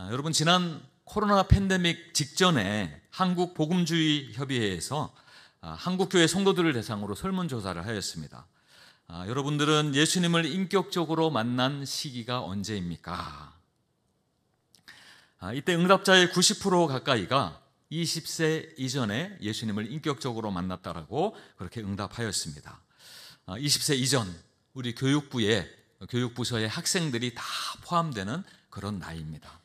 여러분, 지난 코로나 팬데믹 직전에 한국복음주의협의회에서 한국교회 성도들을 대상으로 설문조사를 하였습니다. 여러분들은 예수님을 인격적으로 만난 시기가 언제입니까? 이때 응답자의 90% 가까이가 20세 이전에 예수님을 인격적으로 만났다라고 그렇게 응답하였습니다. 20세 이전, 우리 교육부서의 학생들이 다 포함되는 그런 나이입니다.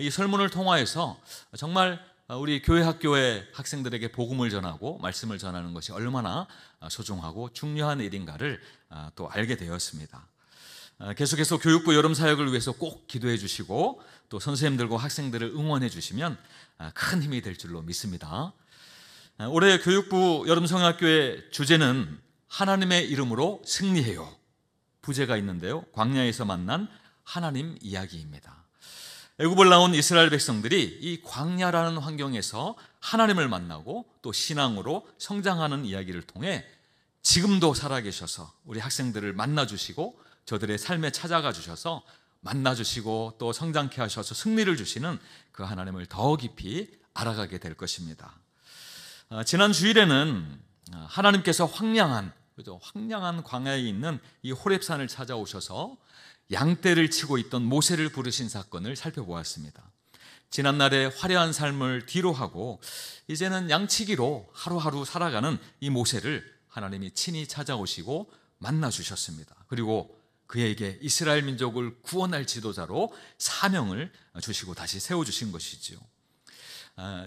이 설문을 통하여서 정말 우리 교회 학교의 학생들에게 복음을 전하고 말씀을 전하는 것이 얼마나 소중하고 중요한 일인가를 또 알게 되었습니다. 계속해서 교육부 여름 사역을 위해서 꼭 기도해 주시고 또 선생님들과 학생들을 응원해 주시면 큰 힘이 될 줄로 믿습니다. 올해 교육부 여름 성학교의 주제는 하나님의 이름으로 승리해요. 부제가 있는데요, 광야에서 만난 하나님 이야기입니다. 애굽을 나온 이스라엘 백성들이 이 광야라는 환경에서 하나님을 만나고 또 신앙으로 성장하는 이야기를 통해 지금도 살아계셔서 우리 학생들을 만나주시고 저들의 삶에 찾아가 주셔서 만나주시고 또 성장케 하셔서 승리를 주시는 그 하나님을 더 깊이 알아가게 될 것입니다. 지난 주일에는 하나님께서 황량한 광야에 있는 이 호렙산을 찾아오셔서 양떼를 치고 있던 모세를 부르신 사건을 살펴보았습니다. 지난날의 화려한 삶을 뒤로하고 이제는 양치기로 하루하루 살아가는 이 모세를 하나님이 친히 찾아오시고 만나주셨습니다. 그리고 그에게 이스라엘 민족을 구원할 지도자로 사명을 주시고 다시 세워주신 것이지요.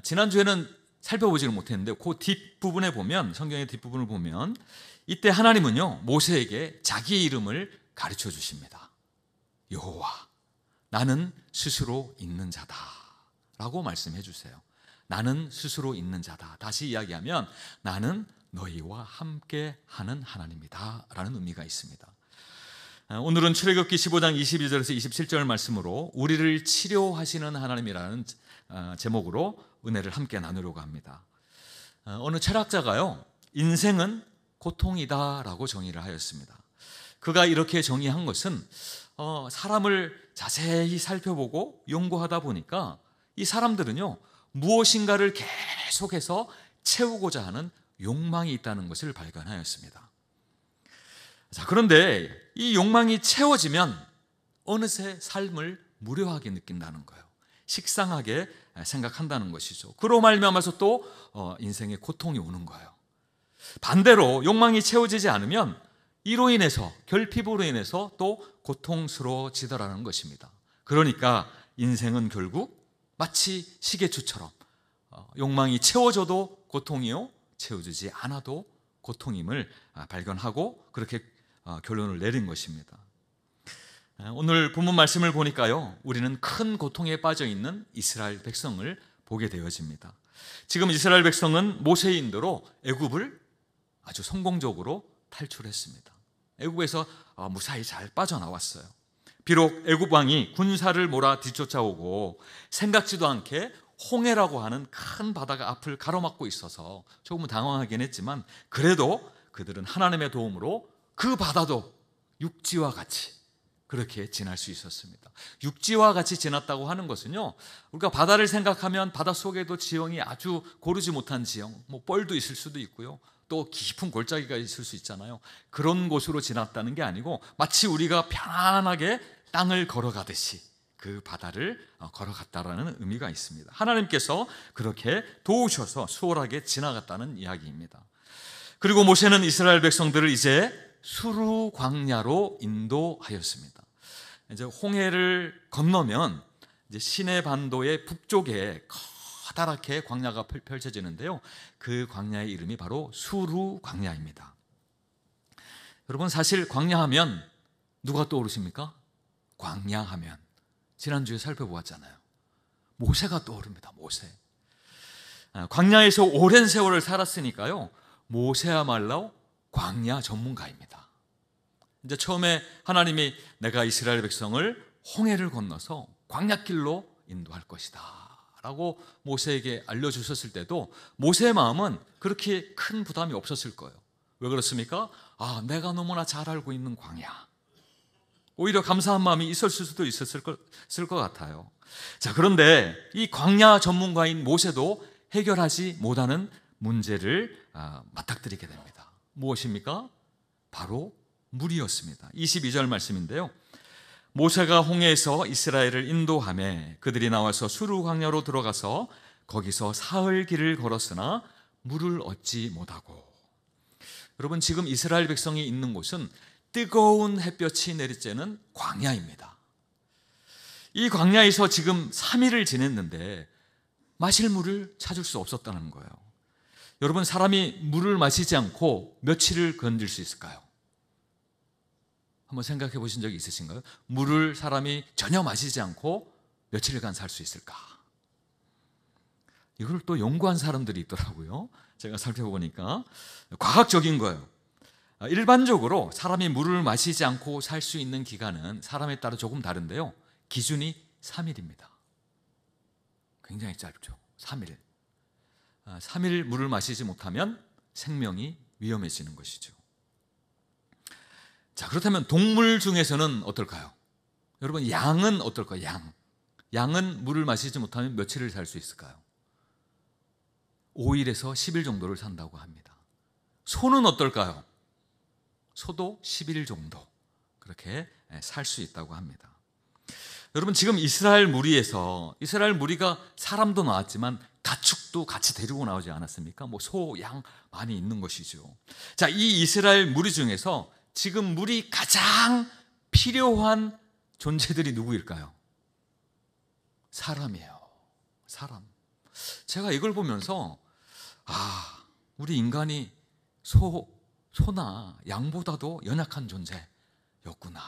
지난주에는 살펴보지를 못했는데 그 뒷부분에 보면, 성경의 뒷부분을 보면 이때 하나님은요, 모세에게 자기의 이름을 가르쳐 주십니다. 여호와, 나는 스스로 있는 자다 라고 말씀해 주세요. 나는 스스로 있는 자다. 다시 이야기하면 나는 너희와 함께 하는 하나님이다 라는 의미가 있습니다. 오늘은 출애굽기 15장 22절에서 27절 말씀으로 우리를 치료하시는 하나님이라는 제목으로 은혜를 함께 나누려고 합니다. 어느 철학자가요, 인생은 고통이다 라고 정의를 하였습니다. 그가 이렇게 정의한 것은 사람을 자세히 살펴보고 연구하다 보니까 이 사람들은요, 무엇인가를 계속해서 채우고자 하는 욕망이 있다는 것을 발견하였습니다. 자, 그런데 이 욕망이 채워지면 어느새 삶을 무료하게 느낀다는 거예요. 식상하게 생각한다는 것이죠. 그로 말미암아서 또 인생의 고통이 오는 거예요. 반대로 욕망이 채워지지 않으면 이로 인해서, 결핍으로 인해서 또 고통스러워지더라는 것입니다. 그러니까 인생은 결국 마치 시계추처럼 욕망이 채워져도 고통이요, 채워지지 않아도 고통임을 발견하고 그렇게 결론을 내린 것입니다. 오늘 본문 말씀을 보니까요, 우리는 큰 고통에 빠져 있는 이스라엘 백성을 보게 되어집니다. 지금 이스라엘 백성은 모세의 인도로 애굽을 아주 성공적으로 탈출했습니다. 애굽에서 무사히 잘 빠져나왔어요. 비록 애굽 왕이 군사를 몰아 뒤쫓아오고 생각지도 않게 홍해라고 하는 큰 바다가 앞을 가로막고 있어서 조금은 당황하긴 했지만 그래도 그들은 하나님의 도움으로 그 바다도 육지와 같이 그렇게 지날 수 있었습니다. 육지와 같이 지났다고 하는 것은요, 우리가 바다를 생각하면 바닷속에도 지형이 아주 고르지 못한 지형, 뻘도 있을 수도 있고요, 또 깊은 골짜기가 있을 수 있잖아요. 그런 곳으로 지났다는 게 아니고 마치 우리가 편안하게 땅을 걸어가듯이 그 바다를 걸어갔다라는 의미가 있습니다. 하나님께서 그렇게 도우셔서 수월하게 지나갔다는 이야기입니다. 그리고 모세는 이스라엘 백성들을 이제 수르 광야로 인도하였습니다. 이제 홍해를 건너면 이제 시내 반도의 북쪽에 커다랗게 광야가 펼쳐지는데요, 그 광야의 이름이 바로 수르 광야입니다. 여러분, 사실 광야하면 누가 떠오르십니까? 광야하면 지난주에 살펴보았잖아요, 모세가 떠오릅니다. 모세. 광야에서 오랜 세월을 살았으니까요, 모세야말로 광야 전문가입니다. 이제 처음에 하나님이 내가 이스라엘 백성을 홍해를 건너서 광야길로 인도할 것이다 라고 모세에게 알려주셨을 때도 모세의 마음은 그렇게 큰 부담이 없었을 거예요. 왜 그렇습니까? 내가 너무나 잘 알고 있는 광야, 오히려 감사한 마음이 있었을 수도 있을 것 같아요. 자, 그런데 이 광야 전문가인 모세도 해결하지 못하는 문제를 맞닥뜨리게 됩니다. 무엇입니까? 바로 물이었습니다. 22절 말씀인데요. 모세가 홍해에서 이스라엘을 인도하며 그들이 나와서 수르 광야로 들어가서 거기서 사흘 길을 걸었으나 물을 얻지 못하고. 여러분, 지금 이스라엘 백성이 있는 곳은 뜨거운 햇볕이 내리쬐는 광야입니다. 이 광야에서 지금 3일을 지냈는데 마실 물을 찾을 수 없었다는 거예요. 여러분, 사람이 물을 마시지 않고 며칠을 견딜 수 있을까요? 한번 생각해 보신 적이 있으신가요? 물을 사람이 전혀 마시지 않고 며칠간 살 수 있을까? 이걸 또 연구한 사람들이 있더라고요. 제가 살펴보니까 과학적인 거예요. 일반적으로 사람이 물을 마시지 않고 살 수 있는 기간은 사람에 따라 조금 다른데요. 기준이 3일입니다. 굉장히 짧죠. 3일. 3일 물을 마시지 못하면 생명이 위험해지는 것이죠. 자, 그렇다면 동물 중에서는 어떨까요? 여러분, 양은 어떨까요? 양은 물을 마시지 못하면 며칠을 살 수 있을까요? 5일에서 10일 정도를 산다고 합니다. 소는 어떨까요? 소도 10일 정도 그렇게 살 수 있다고 합니다. 여러분, 지금 이스라엘 무리에서 이스라엘 무리가 사람도 나왔지만 가축도 같이 데리고 나오지 않았습니까? 뭐 소, 양 많이 있는 것이죠. 자, 이 이스라엘 무리 중에서 지금 물이 가장 필요한 존재들이 누구일까요? 사람이에요. 사람. 제가 이걸 보면서 우리 인간이 소나 양보다도 연약한 존재였구나.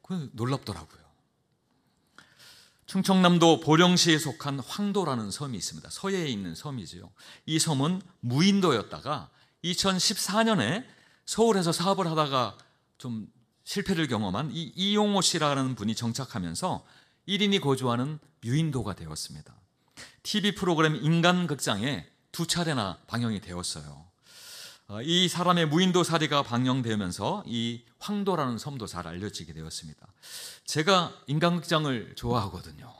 그 놀랍더라고요. 충청남도 보령시에 속한 황도라는 섬이 있습니다. 서해에 있는 섬이지요. 이 섬은 무인도였다가 2014년에 서울에서 사업을 하다가 좀 실패를 경험한 이 이용호 씨라는 분이 정착하면서 1인이 거주하는 유인도가 되었습니다. TV 프로그램 인간극장에 2차례나 방영이 되었어요. 이 사람의 무인도 사례가 방영되면서 이 황도라는 섬도 잘 알려지게 되었습니다. 제가 인간극장을 좋아하거든요.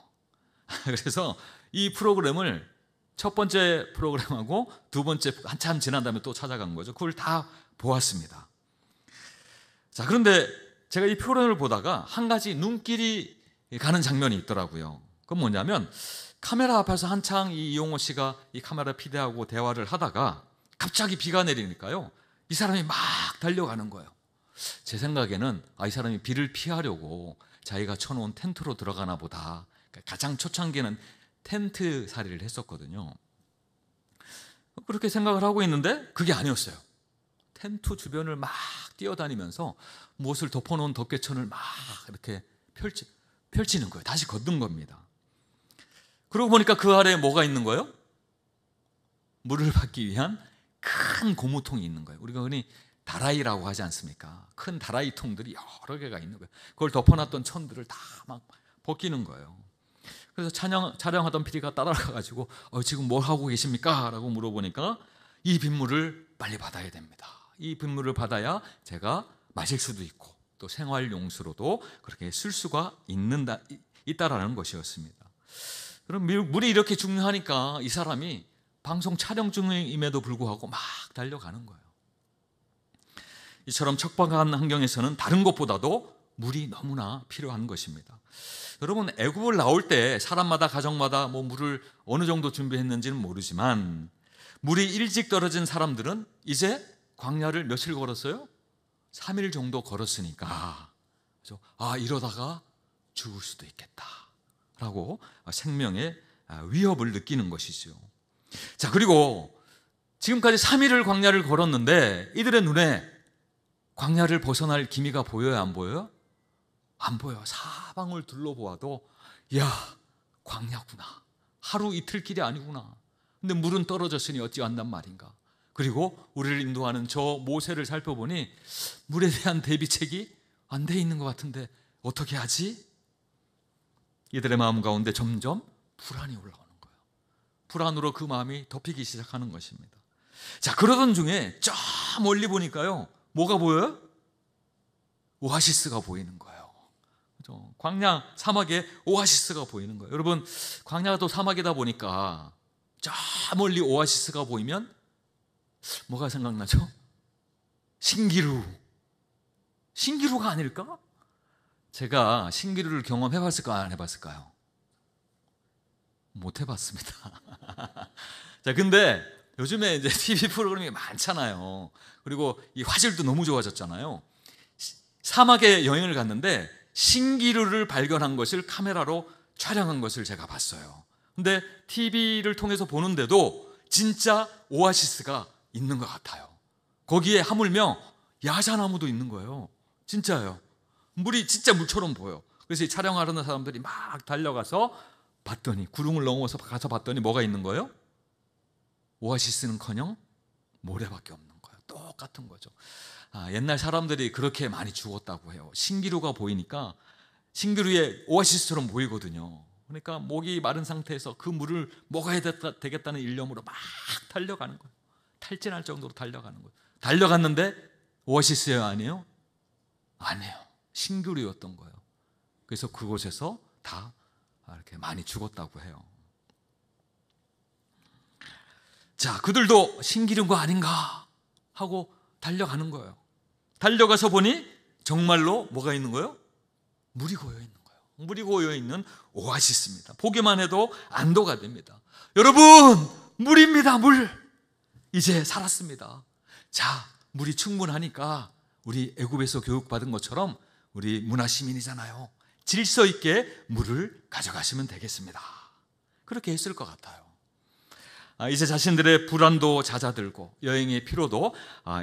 그래서 이 프로그램을 첫 번째 프로그램하고 두 번째 한참 지난 다음에 또 찾아간 거죠. 그걸 다 보았습니다. 자, 그런데 제가 이 프로그램을 보다가 한 가지 눈길이 가는 장면이 있더라고요. 그건 뭐냐면 카메라 앞에서 한창 이 이용호 씨가 이 카메라 피대하고 대화를 하다가 갑자기 비가 내리니까요, 이 사람이 막 달려가는 거예요. 제 생각에는 이 사람이 비를 피하려고 자기가 쳐놓은 텐트로 들어가나 보다. 가장 초창기에는 텐트 살이를 했었거든요. 그렇게 생각을 하고 있는데 그게 아니었어요. 텐트 주변을 막 뛰어다니면서 무엇을 덮어놓은 덮개천을 막 이렇게 펼치는 거예요. 다시 걷는 겁니다. 그러고 보니까 그 아래에 뭐가 있는 거예요? 물을 받기 위한 큰 고무통이 있는 거예요. 우리가 흔히 다라이라고 하지 않습니까? 큰 다라이 통들이 여러 개가 있는 거예요. 그걸 덮어놨던 천들을 다 막 벗기는 거예요. 그래서 촬영하던 PD가 따라가가지고 지금 뭘 하고 계십니까? 라고 물어보니까 이 빗물을 빨리 받아야 됩니다. 이 빗물을 받아야 제가 마실 수도 있고 또 생활용수로도 그렇게 쓸 수가 있다라는 것이었습니다. 그럼 물이 이렇게 중요하니까 이 사람이 방송 촬영 중임에도 불구하고 막 달려가는 거예요. 이처럼 척박한 환경에서는 다른 것보다도 물이 너무나 필요한 것입니다. 여러분, 애굽을 나올 때 사람마다 가정마다 물을 어느 정도 준비했는지는 모르지만 물이 일찍 떨어진 사람들은 이제 광야를 며칠 걸었어요? 3일 정도 걸었으니까 이러다가 죽을 수도 있겠다라고 생명의 위협을 느끼는 것이죠. 자, 그리고 지금까지 3일을 광야를 걸었는데 이들의 눈에 광야를 벗어날 기미가 보여요, 안 보여요? 안 보여요. 사방을 둘러보아도 광야구나. 하루 이틀 길이 아니구나. 근데 물은 떨어졌으니 어찌한단 말인가. 그리고 우리를 인도하는 저 모세를 살펴보니 물에 대한 대비책이 안 돼 있는 것 같은데 어떻게 하지? 이들의 마음 가운데 점점 불안이 올라오는 거예요. 불안으로 그 마음이 덮이기 시작하는 것입니다. 자, 그러던 중에 저 멀리 보니까요, 뭐가 보여요? 오아시스가 보이는 거예요. 그죠? 광야 사막에 오아시스가 보이는 거예요. 여러분, 광야가 또 사막이다 보니까 저 멀리 오아시스가 보이면 뭐가 생각나죠? 신기루가 아닐까? 제가 신기루를 경험해 봤을까요? 안 해봤을까요? 못 해봤습니다. 자, 근데 요즘에 이제 TV 프로그램이 많잖아요. 그리고 이 화질도 너무 좋아졌잖아요. 사막에 여행을 갔는데 신기루를 발견한 것을 카메라로 촬영한 것을 제가 봤어요. 근데 TV를 통해서 보는데도 진짜 오아시스가 있는 것 같아요. 거기에 하물며 야자나무도 있는 거예요. 진짜요. 물이 진짜 물처럼 보여. 그래서 이 촬영하려는 사람들이 막 달려가서 봤더니, 구름을 넘어서 가서 봤더니 뭐가 있는 거예요? 오아시스는커녕 모래밖에 없는 거예요. 똑같은 거죠. 옛날 사람들이 그렇게 많이 죽었다고 해요. 신기루가 보이니까 신기루에 오아시스처럼 보이거든요. 그러니까 목이 마른 상태에서 그 물을 먹어야 되겠다는 일념으로 막 달려가는 거예요. 탈진할 정도로 달려가는 거예요. 달려갔는데 오아시스예요, 아니에요? 아니에요. 신기루였던 거예요. 그래서 그곳에서 다 이렇게 많이 죽었다고 해요. 자, 그들도 신기루인 거 아닌가 하고 달려가는 거예요. 달려가서 보니 정말로 뭐가 있는 거예요? 물이 고여 있는 거예요. 물이 고여 있는 오아시스입니다. 보기만 해도 안도가 됩니다. 여러분, 물입니다. 물. 이제 살았습니다. 자, 물이 충분하니까 우리 애굽에서 교육받은 것처럼 우리 문화 시민이잖아요. 질서 있게 물을 가져가시면 되겠습니다. 그렇게 했을 것 같아요. 이제 자신들의 불안도 잦아들고 여행의 피로도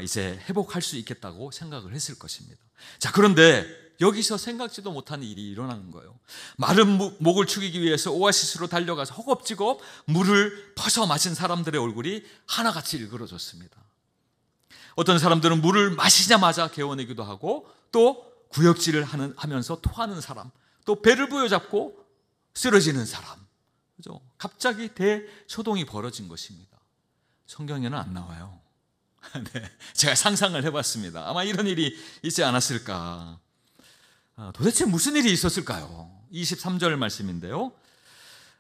이제 회복할 수 있겠다고 생각을 했을 것입니다. 자, 그런데 여기서 생각지도 못한 일이 일어나는 거예요. 마른 목을 축이기 위해서 오아시스로 달려가서 허겁지겁 물을 퍼서 마신 사람들의 얼굴이 하나같이 일그러졌습니다. 어떤 사람들은 물을 마시자마자 개워내기도 하고, 또 구역질을 하면서 토하는 사람, 또 배를 부여잡고 쓰러지는 사람, 그죠? 갑자기 대초동이 벌어진 것입니다. 성경에는 안 나와요. 네, 제가 상상을 해봤습니다. 아마 이런 일이 있지 않았을까. 도대체 무슨 일이 있었을까요? 23절 말씀인데요.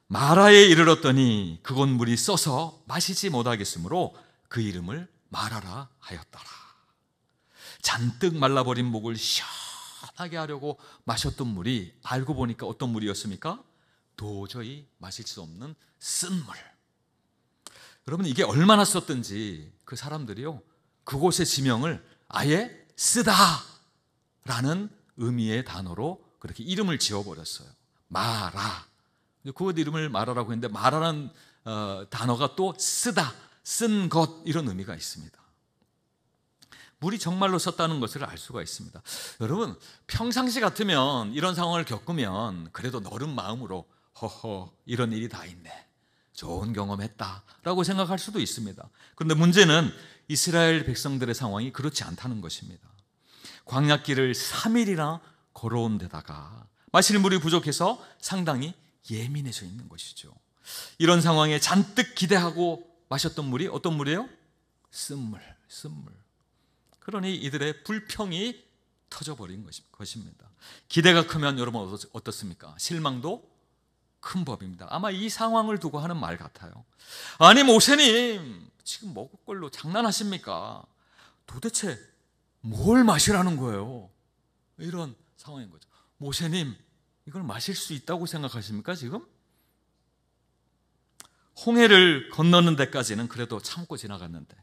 마라에 이르렀더니 그곳 물이 써서 마시지 못하겠으므로 그 이름을 마라라 하였더라. 잔뜩 말라버린 목을 시원하게 하려고 마셨던 물이 알고 보니까 어떤 물이었습니까? 도저히 마실 수 없는 쓴물. 여러분, 이게 얼마나 썼던지 그 사람들이요, 그곳의 지명을 아예 쓰다라는 의미의 단어로 그렇게 이름을 지어버렸어요. 마라. 그곳 이름을 마라라고 했는데, 마라라는 단어가 또 쓰다, 쓴 것, 이런 의미가 있습니다. 물이 정말로 썼다는 것을 알 수가 있습니다. 여러분, 평상시 같으면 이런 상황을 겪으면 그래도 너른 마음으로 허허, 이런 일이 다 있네, 좋은 경험했다 라고 생각할 수도 있습니다. 그런데 문제는 이스라엘 백성들의 상황이 그렇지 않다는 것입니다. 광야길을 3일이나 걸어온 데다가 마실 물이 부족해서 상당히 예민해져 있는 것이죠. 이런 상황에 잔뜩 기대하고 마셨던 물이 어떤 물이에요? 쓴물. 그러니 이들의 불평이 터져버린 것입니다. 기대가 크면 여러분 어떻습니까? 실망도 큰 법입니다. 아마 이 상황을 두고 하는 말 같아요. 아니, 모세님, 지금 먹을 걸로 장난하십니까? 도대체 뭘 마시라는 거예요? 이런 상황인 거죠. 모세님, 이걸 마실 수 있다고 생각하십니까, 지금? 홍해를 건너는 데까지는 그래도 참고 지나갔는데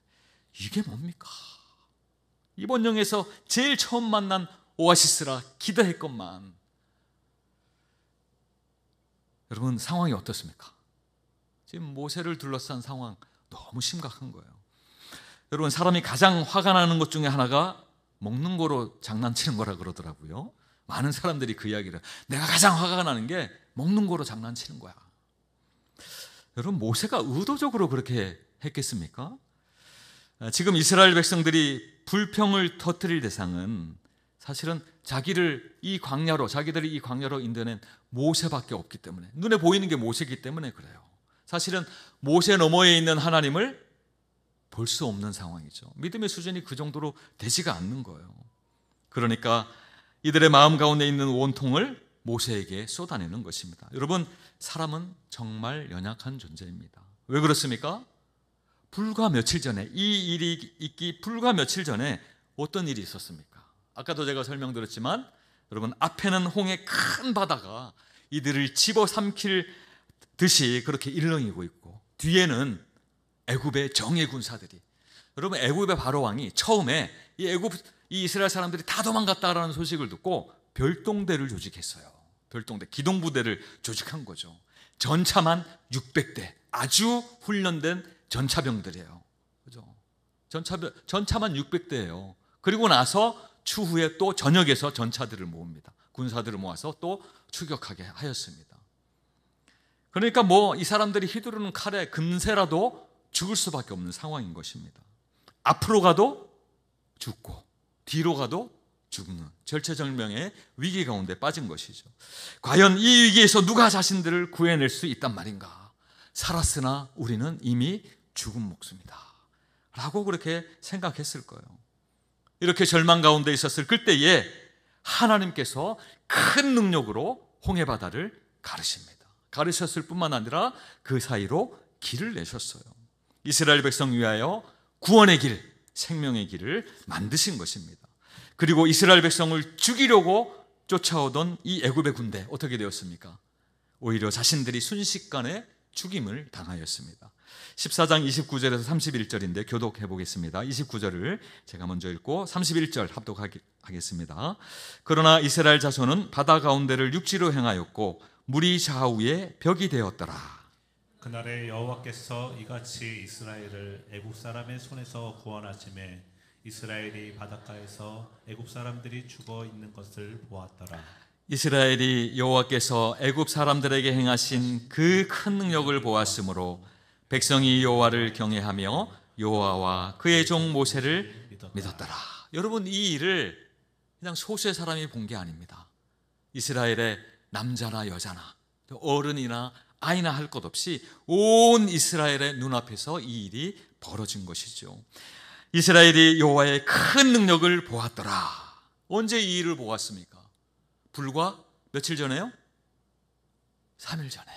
이게 뭡니까? 이번 여행에서 제일 처음 만난 오아시스라 기대했건만. 여러분, 상황이 어떻습니까? 지금 모세를 둘러싼 상황 너무 심각한 거예요. 여러분, 사람이 가장 화가 나는 것 중에 하나가 먹는 거로 장난치는 거라 그러더라고요. 많은 사람들이 그 이야기를, 내가 가장 화가 나는 게 먹는 거로 장난치는 거야. 여러분, 모세가 의도적으로 그렇게 했겠습니까? 지금 이스라엘 백성들이 불평을 터뜨릴 대상은 사실은 자기들이 이 광야로 인도낸 모세밖에 없기 때문에, 눈에 보이는 게 모세이기 때문에 그래요. 사실은 모세 너머에 있는 하나님을 볼 수 없는 상황이죠. 믿음의 수준이 그 정도로 되지가 않는 거예요. 그러니까 이들의 마음 가운데 있는 원통을 모세에게 쏟아내는 것입니다. 여러분, 사람은 정말 연약한 존재입니다. 왜 그렇습니까? 불과 며칠 전에, 이 일이 있기 불과 며칠 전에 어떤 일이 있었습니까? 아까도 제가 설명드렸지만 여러분, 앞에는 홍해 큰 바다가 이들을 집어삼킬 듯이 그렇게 일렁이고 있고, 뒤에는 애굽의 정예 군사들이, 여러분, 애굽의 바로 왕이 처음에 이 이스라엘 사람들이 다 도망갔다라는 소식을 듣고 별동대를 조직했어요. 별동대, 기동부대를 조직한 거죠. 전차만 600대, 아주 훈련된 전차병들이에요. 그죠? 전차만 600대예요. 그리고 나서 추후에 또 전역에서 전차들을 모읍니다. 군사들을 모아서 또 추격하게 하였습니다. 그러니까 이 사람들이 휘두르는 칼에 금세라도 죽을 수밖에 없는 상황인 것입니다. 앞으로 가도 죽고 뒤로 가도 죽는 절체절명의 위기 가운데 빠진 것이죠. 과연 이 위기에서 누가 자신들을 구해낼 수 있단 말인가? 살았으나 우리는 이미 죽은 목숨이다 라고 그렇게 생각했을 거예요. 이렇게 절망 가운데 있었을 그때에 하나님께서 큰 능력으로 홍해바다를 가르십니다. 가르셨을 뿐만 아니라 그 사이로 길을 내셨어요. 이스라엘 백성 위하여 구원의 길, 생명의 길을 만드신 것입니다. 그리고 이스라엘 백성을 죽이려고 쫓아오던 이 애굽의 군대, 어떻게 되었습니까? 오히려 자신들이 순식간에 죽임을 당하였습니다. 14장 29절에서 31절인데 교독해 보겠습니다. 29절을 제가 먼저 읽고 31절 합독하겠습니다. 그러나 이스라엘 자손은 바다 가운데를 육지로 행하였고 물이 좌우에 벽이 되었더라. 그날에 여호와께서 이같이 이스라엘을 애굽 사람의 손에서 구원하심에 이스라엘이 바닷가에서 애굽 사람들이 죽어 있는 것을 보았더라. 이스라엘이 여호와께서 애굽 사람들에게 행하신 그 큰 능력을 보았으므로 백성이 여호와를 경외하며 여호와와 그의 종 모세를 믿었더라. 여러분, 이 일을 그냥 소수의 사람이 본 게 아닙니다. 이스라엘의 남자나 여자나 어른이나 아이나 할 것 없이 온 이스라엘의 눈앞에서 이 일이 벌어진 것이죠. 이스라엘이 여호와의 큰 능력을 보았더라. 언제 이 일을 보았습니까? 불과 며칠 전에요? 3일 전에.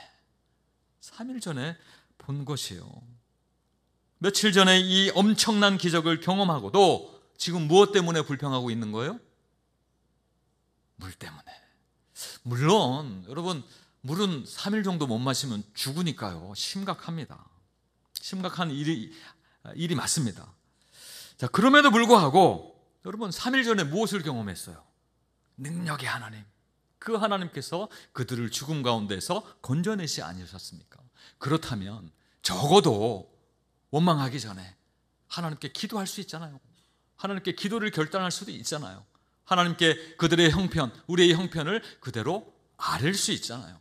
3일 전에 본 것이에요. 며칠 전에 이 엄청난 기적을 경험하고도 지금 무엇 때문에 불평하고 있는 거예요? 물 때문에. 물론 여러분, 물은 3일 정도 못 마시면 죽으니까요. 심각합니다. 심각한 일이 맞습니다. 자, 그럼에도 불구하고 여러분, 3일 전에 무엇을 경험했어요? 능력의 하나님. 그 하나님께서 그들을 죽음 가운데서 건져내시 아니셨습니까? 그렇다면 적어도 원망하기 전에 하나님께 기도할 수 있잖아요. 하나님께 기도를 결단할 수도 있잖아요. 하나님께 그들의 형편, 우리의 형편을 그대로 아릴 수 있잖아요.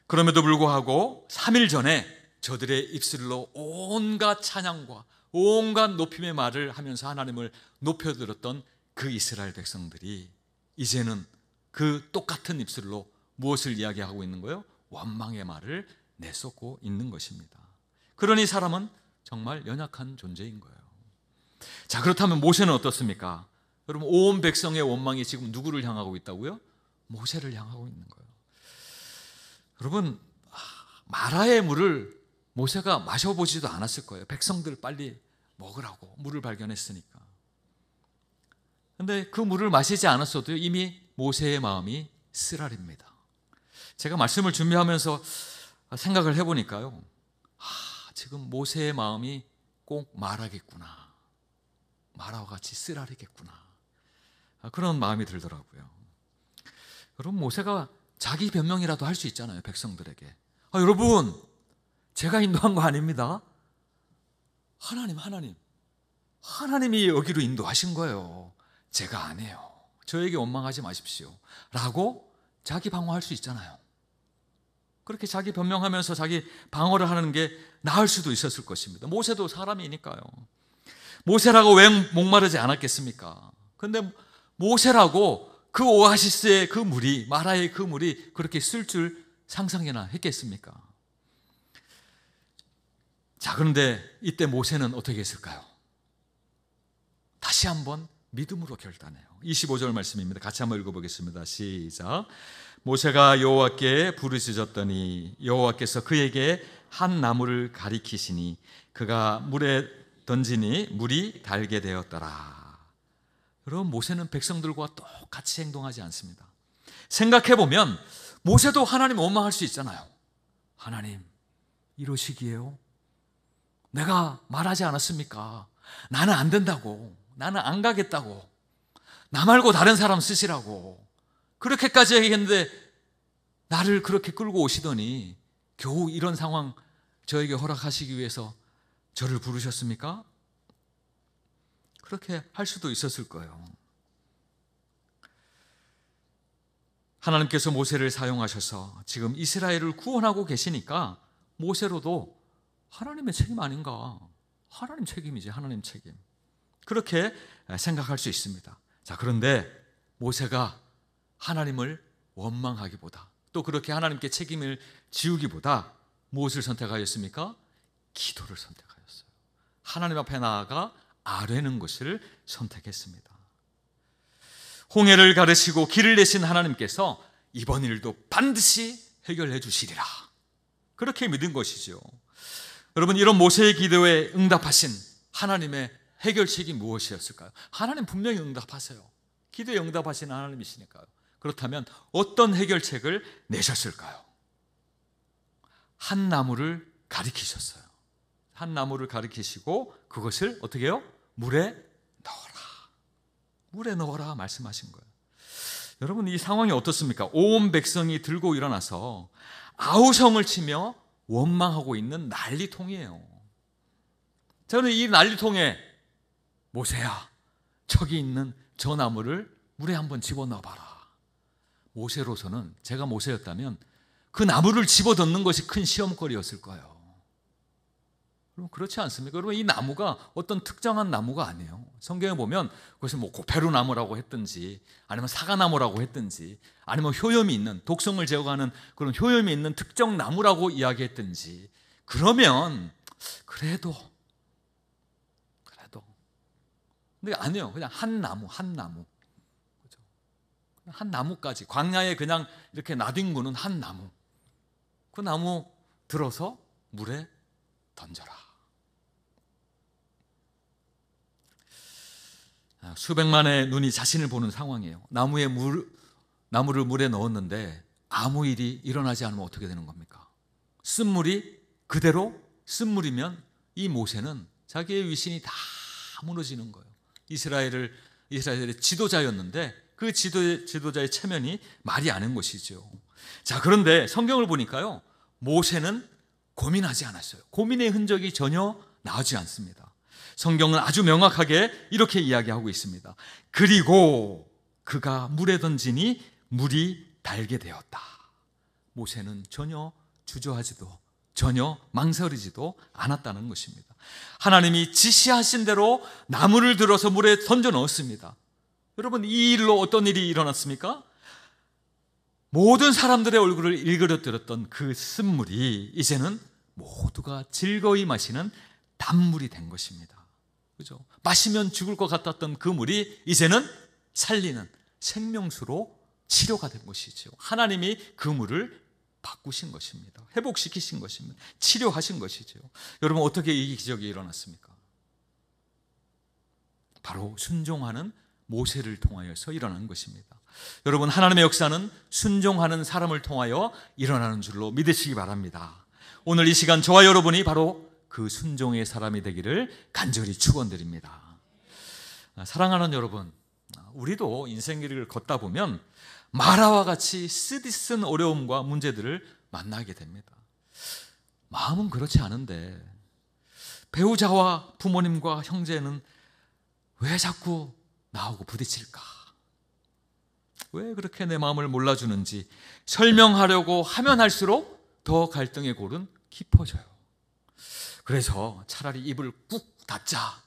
그럼에도 불구하고 3일 전에 저들의 입술로 온갖 찬양과 온갖 높임의 말을 하면서 하나님을 높여들었던 그 이스라엘 백성들이 이제는 그 똑같은 입술로 무엇을 이야기하고 있는 거예요? 원망의 말을 내쏟고 있는 것입니다. 그러니 사람은 정말 연약한 존재인 거예요. 자, 그렇다면 모세는 어떻습니까? 여러분, 온 백성의 원망이 지금 누구를 향하고 있다고요? 모세를 향하고 있는 거예요. 여러분, 마라의 물을 모세가 마셔보지도 않았을 거예요. 백성들 빨리 먹으라고 물을 발견했으니까. 그런데 그 물을 마시지 않았어도 이미 모세의 마음이 쓰라립니다. 제가 말씀을 준비하면서 생각을 해보니까요, 지금 모세의 마음이 꼭 마라겠구나, 마라와 같이 쓰라리겠구나, 그런 마음이 들더라고요. 여러분, 모세가 자기 변명이라도 할 수 있잖아요, 백성들에게. 여러분, 제가 인도한 거 아닙니다. 하나님이 여기로 인도하신 거예요. 제가 안 해요. 저에게 원망하지 마십시오 라고 자기 방어할 수 있잖아요. 그렇게 자기 변명하면서 자기 방어를 하는 게 나을 수도 있었을 것입니다. 모세도 사람이니까요. 모세라고 왜 목마르지 않았겠습니까? 그런데 모세라고 그 오아시스의 그 물이, 마라의 그 물이 그렇게 쓸 줄 상상이나 했겠습니까? 자, 그런데 이때 모세는 어떻게 했을까요? 다시 한번 믿음으로 결단해요. 25절 말씀입니다. 같이 한번 읽어보겠습니다. 시작. 모세가 여호와께 부르짖었더니 여호와께서 그에게 한 나무를 가리키시니 그가 물에 던지니 물이 달게 되었더라. 여러분, 모세는 백성들과 똑같이 행동하지 않습니다. 생각해보면 모세도 하나님 원망할 수 있잖아요. 하나님, 이러시기에요? 내가 말하지 않았습니까? 나는 안 된다고, 나는 안 가겠다고, 나 말고 다른 사람 쓰시라고 그렇게까지 얘기했는데 나를 그렇게 끌고 오시더니 겨우 이런 상황 저에게 허락하시기 위해서 저를 부르셨습니까? 그렇게 할 수도 있었을 거예요. 하나님께서 모세를 사용하셔서 지금 이스라엘을 구원하고 계시니까 모세로도 하나님의 책임 아닌가? 하나님 책임이지, 하나님 책임. 그렇게 생각할 수 있습니다. 자, 그런데 모세가 하나님을 원망하기보다 또 그렇게 하나님께 책임을 지우기보다 무엇을 선택하였습니까? 기도를 선택하였어요. 하나님 앞에 나아가 아뢰는 것을 선택했습니다. 홍해를 가르시고 길을 내신 하나님께서 이번 일도 반드시 해결해 주시리라, 그렇게 믿은 것이죠. 여러분, 이런 모세의 기도에 응답하신 하나님의 해결책이 무엇이었을까요? 하나님 분명히 응답하세요. 기도에 응답하시는 하나님이시니까요. 그렇다면 어떤 해결책을 내셨을까요? 한 나무를 가리키셨어요. 한 나무를 가리키시고 그것을 어떻게 해요? 물에 넣어라, 물에 넣어라 말씀하신 거예요. 여러분, 이 상황이 어떻습니까? 온 백성이 들고 일어나서 아우성을 치며 원망하고 있는 난리통이에요. 저는 이 난리통에 모세야, 저기 있는 저 나무를 물에 한번 집어넣어봐라. 모세로서는, 제가 모세였다면 그 나무를 집어넣는 것이 큰 시험거리였을 거예요. 그럼 그렇지 않습니까? 여러분, 이 나무가 어떤 특정한 나무가 아니에요. 성경에 보면 그것을 뭐 고페루나무라고 했든지 아니면 사과나무라고 했든지 아니면 효염이 있는, 독성을 제거하는 그런 효염이 있는 특정 나무라고 이야기했든지, 그러면 그래도 근데 아니에요. 그냥 한 나무, 한 나무. 그렇죠? 한 나무까지, 광야에 그냥 이렇게 나뒹구는 한 나무. 그 나무 들어서 물에 던져라. 수백만의 눈이 자신을 보는 상황이에요. 나무를 물에 넣었는데 아무 일이 일어나지 않으면 어떻게 되는 겁니까? 쓴물이 그대로 쓴물이면 이 모세는 자기의 위신이 다 무너지는 거예요. 이스라엘의 지도자였는데 그 지도자의 체면이 말이 아닌 것이죠. 자, 그런데 성경을 보니까요, 모세는 고민하지 않았어요. 고민의 흔적이 전혀 나오지 않습니다. 성경은 아주 명확하게 이렇게 이야기하고 있습니다. 그리고 그가 물에 던지니 물이 달게 되었다. 모세는 전혀 주저하지도 전혀 망설이지도 않았다는 것입니다. 하나님이 지시하신 대로 나무를 들어서 물에 던져 넣었습니다. 여러분, 이 일로 어떤 일이 일어났습니까? 모든 사람들의 얼굴을 일그러뜨렸던 그 쓴물이 이제는 모두가 즐거이 마시는 단물이 된 것입니다. 그죠? 마시면 죽을 것 같았던 그 물이 이제는 살리는 생명수로 치료가 된 것이죠. 하나님이 그 물을 바꾸신 것입니다. 회복시키신 것입니다. 치료하신 것이죠. 여러분, 어떻게 이 기적이 일어났습니까? 바로 순종하는 모세를 통하여서 일어난 것입니다. 여러분, 하나님의 역사는 순종하는 사람을 통하여 일어나는 줄로 믿으시기 바랍니다. 오늘 이 시간 저와 여러분이 바로 그 순종의 사람이 되기를 간절히 축원드립니다. 사랑하는 여러분, 우리도 인생길을 걷다 보면 마라와 같이 쓰디쓴 어려움과 문제들을 만나게 됩니다. 마음은 그렇지 않은데 배우자와 부모님과 형제는 왜 자꾸 나하고 부딪힐까? 왜 그렇게 내 마음을 몰라주는지 설명하려고 하면 할수록 더 갈등의 골은 깊어져요. 그래서 차라리 입을 꾹 닫자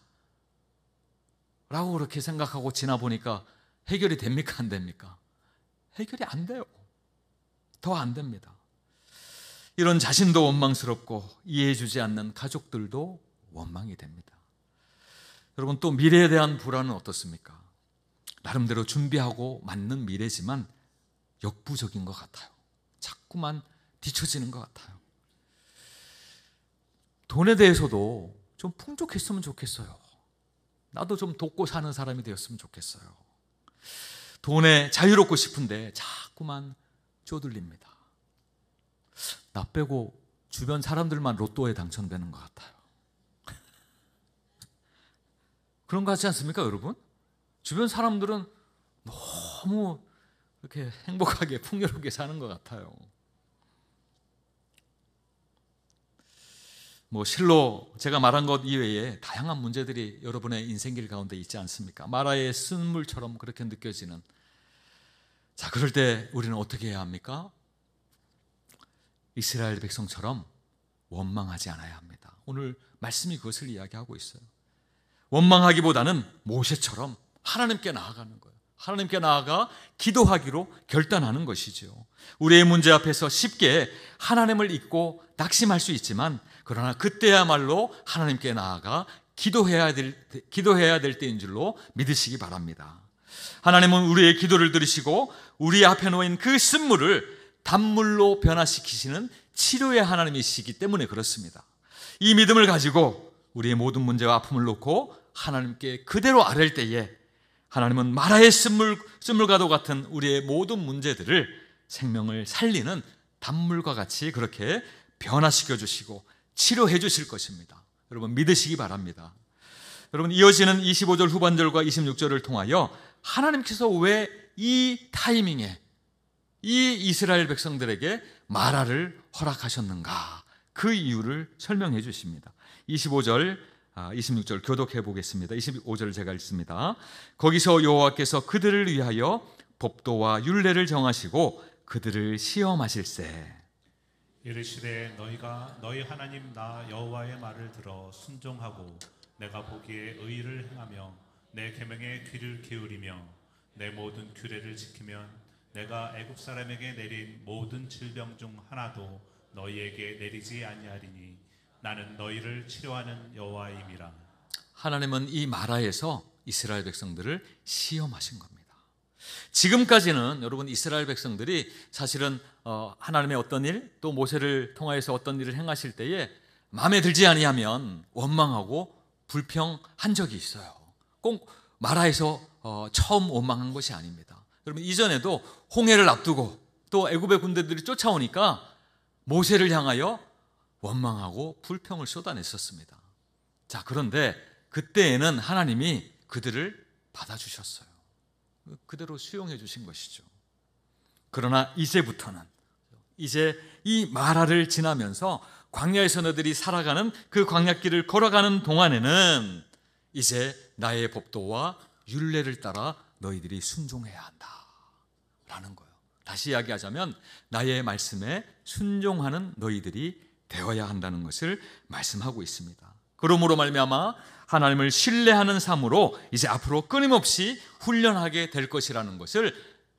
라고 그렇게 생각하고 지나보니까 해결이 됩니까? 안 됩니까? 해결이 안 돼요. 더 안 됩니다. 이런 자신도 원망스럽고 이해해주지 않는 가족들도 원망이 됩니다. 여러분, 또 미래에 대한 불안은 어떻습니까? 나름대로 준비하고 맞는 미래지만 역부족인 것 같아요. 자꾸만 뒤처지는 것 같아요. 돈에 대해서도 좀 풍족했으면 좋겠어요. 나도 좀 돕고 사는 사람이 되었으면 좋겠어요. 돈에 자유롭고 싶은데 자꾸만 쪼들립니다. 나 빼고 주변 사람들만 로또에 당첨되는 것 같아요. 그런 거 같지 않습니까, 여러분? 주변 사람들은 너무 이렇게 행복하게 풍요롭게 사는 것 같아요. 실로 제가 말한 것 이외에 다양한 문제들이 여러분의 인생길 가운데 있지 않습니까? 마라의 쓴물처럼 그렇게 느껴지는. 자, 그럴 때 우리는 어떻게 해야 합니까? 이스라엘 백성처럼 원망하지 않아야 합니다. 오늘 말씀이 그것을 이야기하고 있어요. 원망하기보다는 모세처럼 하나님께 나아가는 거예요. 하나님께 나아가 기도하기로 결단하는 것이죠. 우리의 문제 앞에서 쉽게 하나님을 잊고 낙심할 수 있지만, 그러나 그때야말로 하나님께 나아가 기도해야 될 때인 줄로 믿으시기 바랍니다. 하나님은 우리의 기도를 들으시고 우리 앞에 놓인 그 쓴물을 단물로 변화시키시는 치료의 하나님이시기 때문에 그렇습니다. 이 믿음을 가지고 우리의 모든 문제와 아픔을 놓고 하나님께 그대로 아랠 때에 하나님은 마라의 쓴물과도 같은 우리의 모든 문제들을 생명을 살리는 단물과 같이 그렇게 변화시켜 주시고 치료해 주실 것입니다. 여러분 믿으시기 바랍니다. 여러분, 이어지는 25절 후반절과 26절을 통하여 하나님께서 왜 이 타이밍에 이 이스라엘 백성들에게 마라를 허락하셨는가, 그 이유를 설명해 주십니다. 25절, 26절 교독해 보겠습니다. 25절을 제가 읽습니다. 거기서 여호와께서 그들을 위하여 법도와 율례를 정하시고 그들을 시험하실세. 이르시되 너희가 너희 하나님 나 여호와의 말을 들어 순종하고 내가 보기에 의를 행하며 내 계명에 귀를 기울이며 내 모든 규례를 지키면 내가 애굽 사람에게 내린 모든 질병 중 하나도 너희에게 내리지 아니하리니 나는 너희를 치료하는 여호와임이라. 하나님은 이 마라에서 이스라엘 백성들을 시험하신 겁니다. 지금까지는 여러분 이스라엘 백성들이 사실은 하나님의 어떤 일, 또 모세를 통하여서 어떤 일을 행하실 때에 마음에 들지 아니하면 원망하고 불평한 적이 있어요. 꼭 마라에서 처음 원망한 것이 아닙니다. 여러분 이전에도 홍해를 앞두고 또 애굽의 군대들이 쫓아오니까 모세를 향하여 원망하고 불평을 쏟아냈었습니다. 자, 그런데 그때에는 하나님이 그들을 받아주셨어요. 그대로 수용해 주신 것이죠. 그러나 이제부터는, 이제 이 마라를 지나면서 광야에서 너희들이 살아가는 그 광야길을 걸어가는 동안에는 이제 나의 법도와 율례를 따라 너희들이 순종해야 한다 라는 거예요. 다시 이야기하자면 나의 말씀에 순종하는 너희들이 되어야 한다는 것을 말씀하고 있습니다. 그러므로 말미암아 하나님을 신뢰하는 삶으로 이제 앞으로 끊임없이 훈련하게 될 것이라는 것을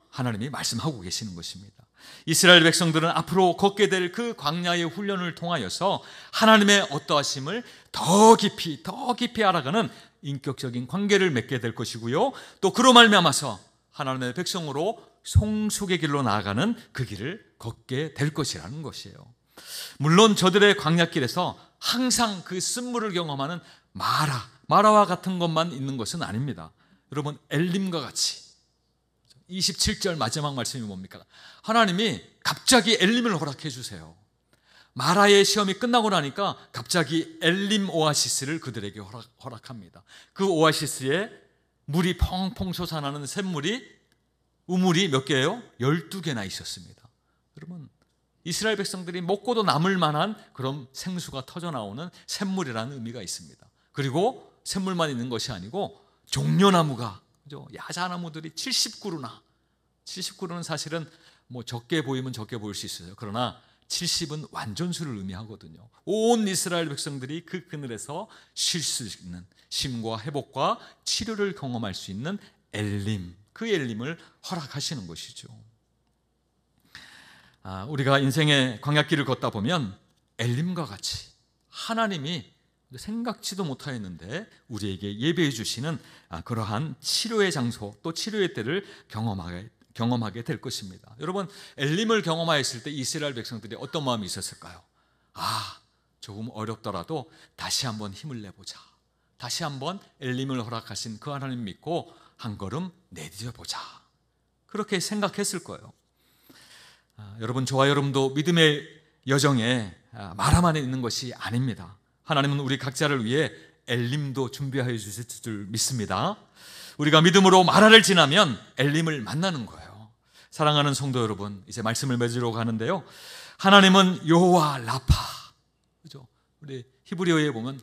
하나님이 말씀하고 계시는 것입니다. 이스라엘 백성들은 앞으로 걷게 될 그 광야의 훈련을 통하여서 하나님의 어떠하심을 더 깊이 알아가는 인격적인 관계를 맺게 될 것이고요, 또 그로 말미암아서 하나님의 백성으로 성숙의 길로 나아가는 그 길을 걷게 될 것이라는 것이에요. 물론 저들의 광야길에서 항상 그 쓴물을 경험하는 마라와 같은 것만 있는 것은 아닙니다. 여러분 엘림과 같이 27절 마지막 말씀이 뭡니까? 하나님이 갑자기 엘림을 허락해 주세요. 마라의 시험이 끝나고 나니까 갑자기 엘림 오아시스를 그들에게 허락합니다. 그 오아시스에 물이 펑펑 솟아나는 우물이 몇 개예요? 12개나 있었습니다. 여러분 이스라엘 백성들이 먹고도 남을 만한 그런 생수가 터져나오는 샘물이라는 의미가 있습니다. 그리고 샘물만 있는 것이 아니고 종려나무가, 야자나무들이 70그루는 사실은 적게 보이면 적게 보일 수 있어요. 그러나 70은 완전수를 의미하거든요. 온 이스라엘 백성들이 그 그늘에서 쉴 수 있는 쉼과 회복과 치료를 경험할 수 있는 엘림, 그 엘림을 허락하시는 것이죠. 우리가 인생의 광야길을 걷다 보면 엘림과 같이 하나님이 생각지도 못하였는데 우리에게 예배해 주시는 그러한 치료의 장소 또 치료의 때를 경험하게 될 것입니다. 여러분, 엘림을 경험하였을 때 이스라엘 백성들이 어떤 마음이 있었을까요? 조금 어렵더라도 다시 한번 힘을 내보자. 다시 한번 엘림을 허락하신 그 하나님 믿고 한 걸음 내디뎌보자. 그렇게 생각했을 거예요. 여러분, 저와 여러분도 믿음의 여정에 말함 안에 있는 것이 아닙니다. 하나님은 우리 각자를 위해 엘림도 준비하여 주실 줄 믿습니다. 우리가 믿음으로 마라를 지나면 엘림을 만나는 거예요. 사랑하는 성도 여러분, 이제 말씀을 맺으러 가는데요. 하나님은 여호와 라파, 그죠? 우리 히브리어에 보면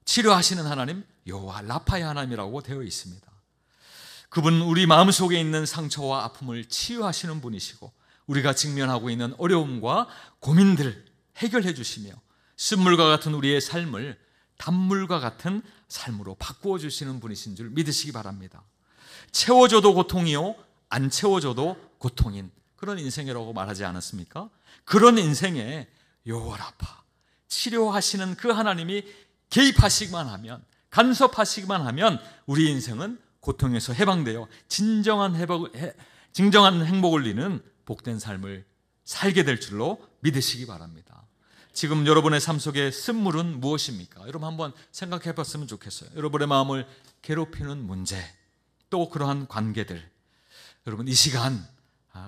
치료하시는 하나님, 여호와 라파의 하나님이라고 되어 있습니다. 그분 우리 마음속에 있는 상처와 아픔을 치유하시는 분이시고 우리가 직면하고 있는 어려움과 고민들을 해결해 주시며 쓴물과 같은 우리의 삶을 단물과 같은 삶으로 바꾸어 주시는 분이신 줄 믿으시기 바랍니다. 채워줘도 고통이요 안 채워줘도 고통인 그런 인생이라고 말하지 않았습니까? 그런 인생에 여호와 라파, 치료하시는 그 하나님이 개입하시기만 하면, 간섭하시기만 하면 우리 인생은 고통에서 해방되어 진정한 행복을 이루는 복된 삶을 살게 될 줄로 믿으시기 바랍니다. 지금 여러분의 삶 속에 쓴물은 무엇입니까? 여러분 한번 생각해 봤으면 좋겠어요. 여러분의 마음을 괴롭히는 문제, 또 그러한 관계들, 여러분 이 시간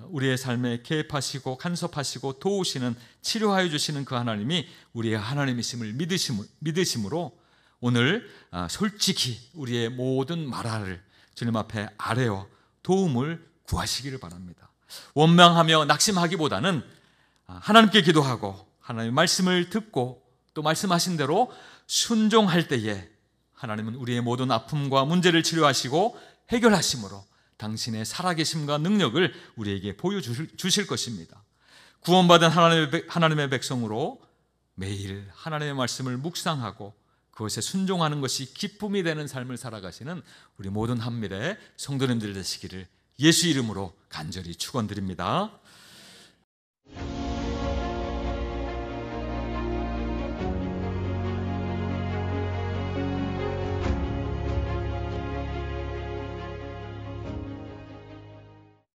우리의 삶에 개입하시고 간섭하시고 도우시는, 치료하여 주시는 그 하나님이 우리의 하나님이심을 믿으심으로 오늘 솔직히 우리의 모든 말을 주님 앞에 아뢰어 도움을 구하시기를 바랍니다. 원망하며 낙심하기보다는 하나님께 기도하고 하나님의 말씀을 듣고 또 말씀하신 대로 순종할 때에 하나님은 우리의 모든 아픔과 문제를 치료하시고 해결하심으로 당신의 살아계심과 능력을 우리에게 보여주실 것입니다. 구원받은 하나님의 백성으로 매일 하나님의 말씀을 묵상하고 그것에 순종하는 것이 기쁨이 되는 삶을 살아가시는 우리 모든 한밀의 성도님들 되시기를 예수 이름으로 간절히 축원드립니다.